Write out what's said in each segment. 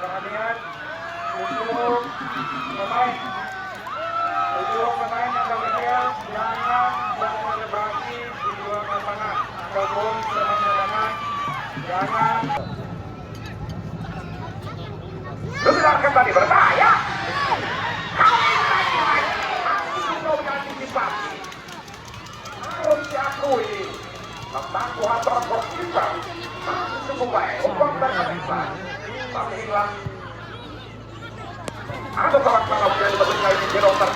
Perhatian untuk pemain yang berhadiah jangan berkelebrasi di luar lapangan ataupun sembarangan. Jangan. Sudah kembali berbahaya. Harus diakui kemampuan berkompetisi cukup baik untuk berkompetisi. Tapi inilah ada kawan-kawan yang berbeda ini di dokter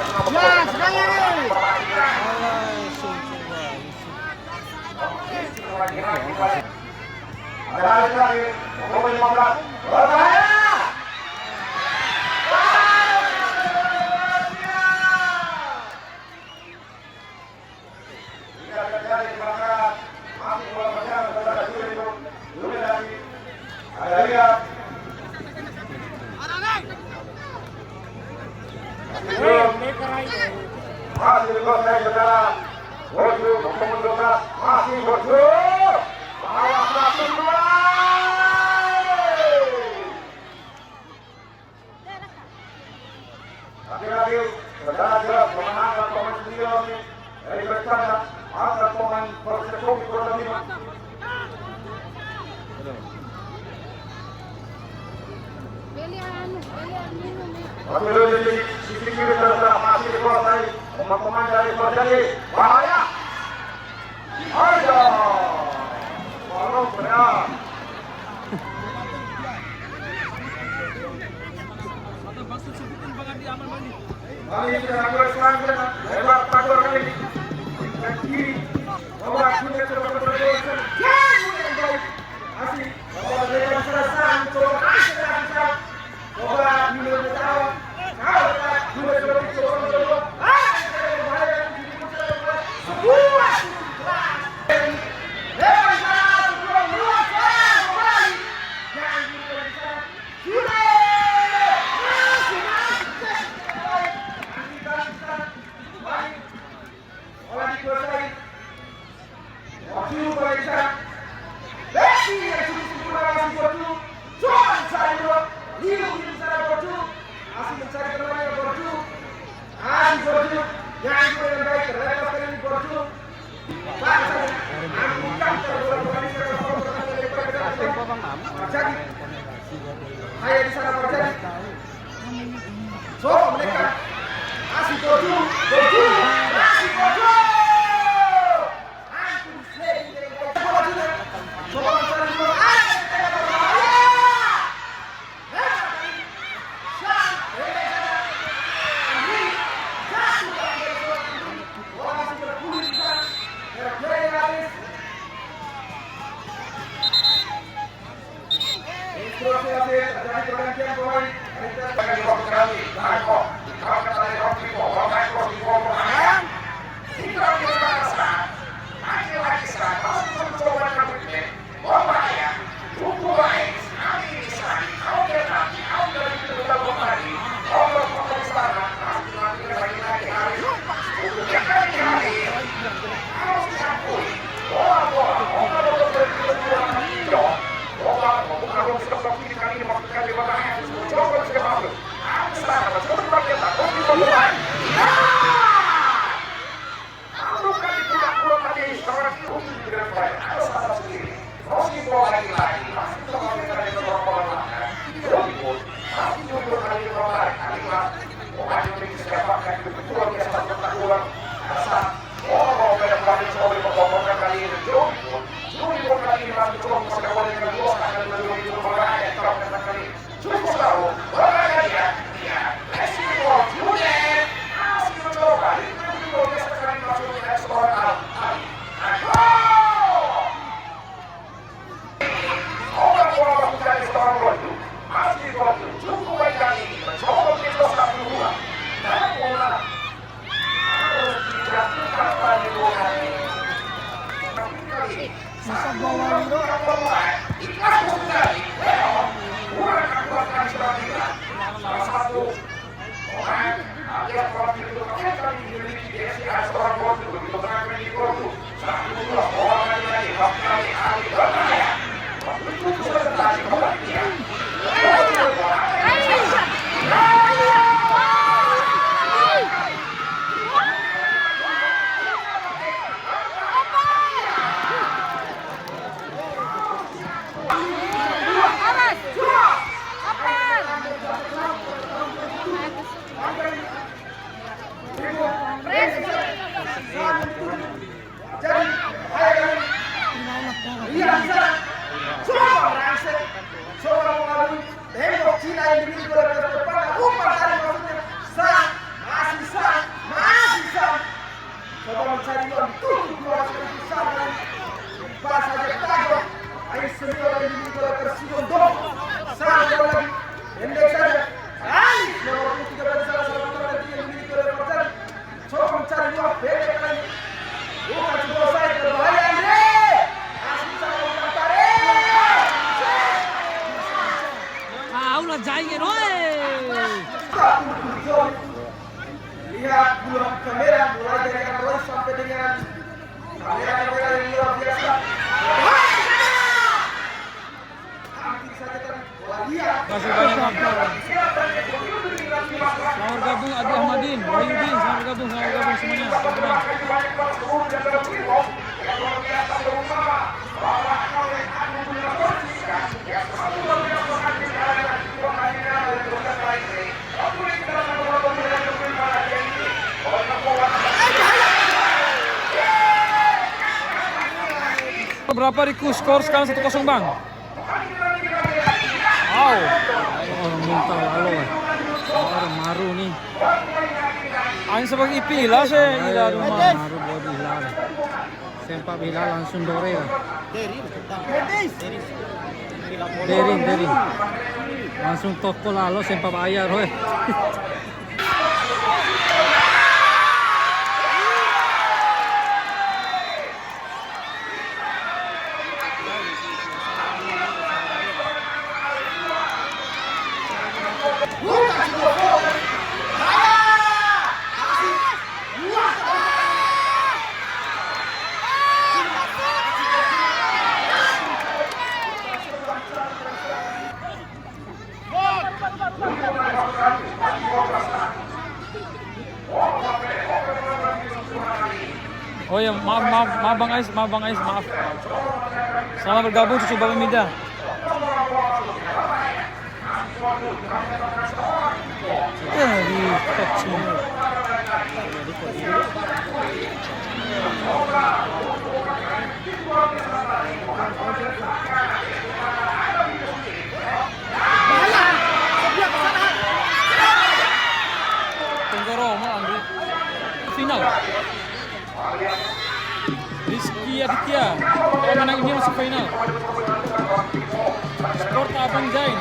masih selesai saudara. Boju mengunduhkan masih boju. Bawah 1-2. Lagi-lagi saudara jelas memenangkan pemain senior dari Bersama atas pemain Persekusi Kota Bima. Pemilu di sisi kiri saudara masih dikuasai pemain dari Persekusi. Bahaya. Ayo. Walau benar. Kali ini Agor Selangor lewat Agor kali ini dan kiri bahwa sudah terbentuk asik bahwa dengan serasa coba bahwa minum tahu kalau tak sudah coba Hai di sana terjadi. So mereka masih boju, masih boju. Antum slay dengan boju. Coba cari bola. Coba salah satu orang alias orang itu kami memiliki DSI ada seorang korban begitu berangkat di korban saat itu orang lagi kami ahli berbahaya itu sudah tadi kembali dia. Lihat bulan kamera mulai dari Android sampai dengan kamera-kamera yang luar biasa. Hampir saja tadi lihat. Masih banyak selamat gabung Adi Ahmadin, Wahyudin, selamat gabung semuanya. Berapa Riku? Skor sekarang 1-0 bang. Wow. Orang mental lalu. Orang maru nih. Ang sebagai ipila sih ila rumah. Maru buat hilal. Sempat hilal langsung dore ya. Derin. Langsung toko lalu sempat bayar hoy. Oh ya, maaf Bang Ais, maaf. Selamat bergabung Cucu Babi Mida. Di kecil. Tenggoro mau ambil final. Rizky Aditya, kalau menang ini masuk final. Skor Abang Jain.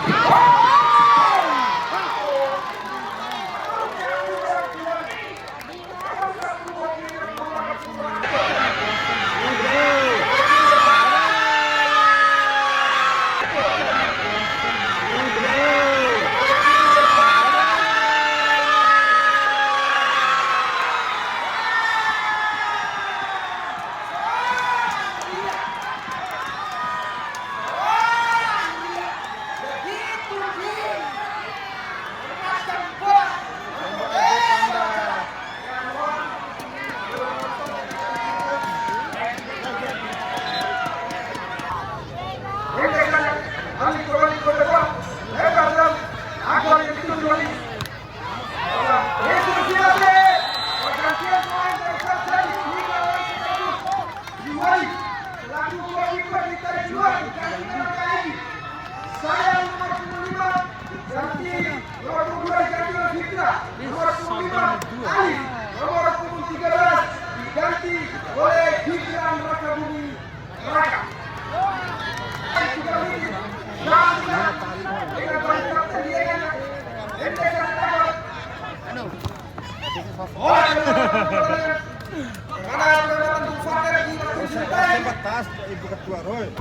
Batas ibu ketua Roy.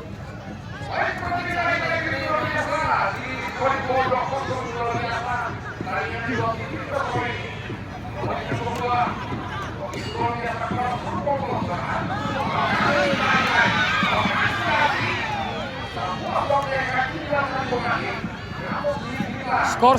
Skor